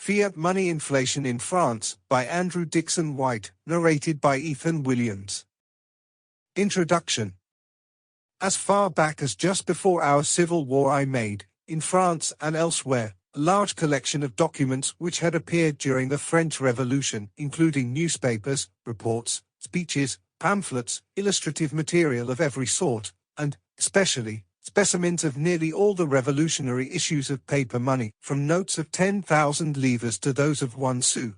Fiat Money Inflation in France, by Andrew Dixon White, narrated by Ethan Williams. Introduction. As far back as just before our Civil War I made, in France and elsewhere, a large collection of documents which had appeared during the French Revolution, including newspapers, reports, speeches, pamphlets, illustrative material of every sort, and, especially, specimens of nearly all the revolutionary issues of paper money, from notes of 10,000 livres to those of 1 sou.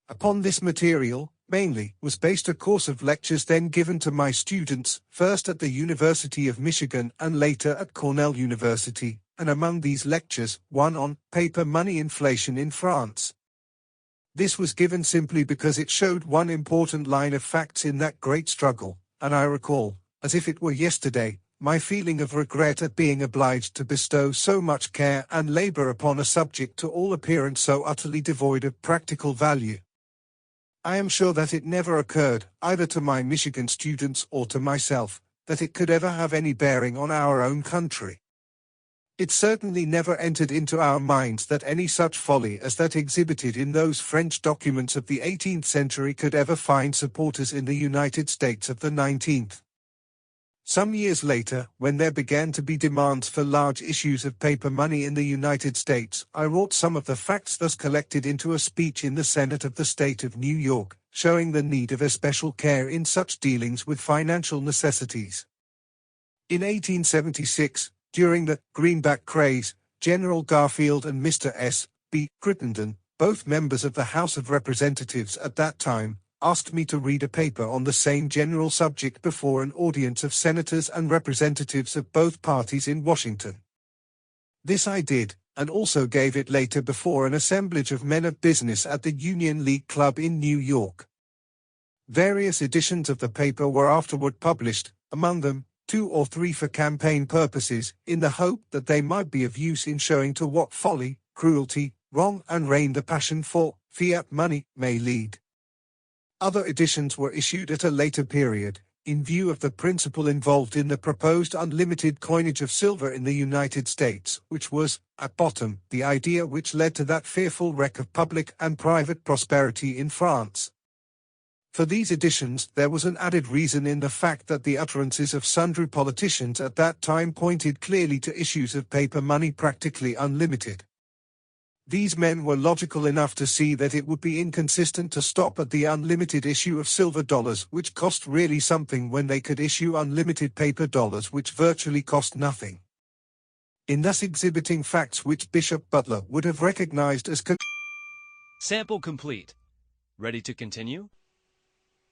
Upon this material, mainly, was based a course of lectures then given to my students, first at the University of Michigan and later at Cornell University, and among these lectures, one on paper money inflation in France. This was given simply because it showed one important line of facts in that great struggle, and I recall, as if it were yesterday, my feeling of regret at being obliged to bestow so much care and labor upon a subject to all appearance so utterly devoid of practical value. I am sure that it never occurred, either to my Michigan students or to myself, that it could ever have any bearing on our own country. It certainly never entered into our minds that any such folly as that exhibited in those French documents of the 18th century could ever find supporters in the United States of the 19th. Some years later, when there began to be demands for large issues of paper money in the United States, I wrought some of the facts thus collected into a speech in the Senate of the state of New York, showing the need of especial care in such dealings with financial necessities. In 1876, during the greenback craze, General Garfield and Mr. S. B. Crittenden, both members of the House of Representatives at that time, asked me to read a paper on the same general subject before an audience of senators and representatives of both parties in Washington. This I did, and also gave it later before an assemblage of men of business at the Union League Club in New York. Various editions of the paper were afterward published, among them 2 or 3 for campaign purposes, in the hope that they might be of use in showing to what folly, cruelty, wrong and reign the passion for fiat money may lead. Other editions were issued at a later period, in view of the principle involved in the proposed unlimited coinage of silver in the United States, which was, at bottom, the idea which led to that fearful wreck of public and private prosperity in France. For these editions there was an added reason in the fact that the utterances of sundry politicians at that time pointed clearly to issues of paper money practically unlimited. These men were logical enough to see that it would be inconsistent to stop at the unlimited issue of silver dollars which cost really something when they could issue unlimited paper dollars which virtually cost nothing. In thus exhibiting facts which Bishop Butler would have recognized as Sample complete. Ready to continue?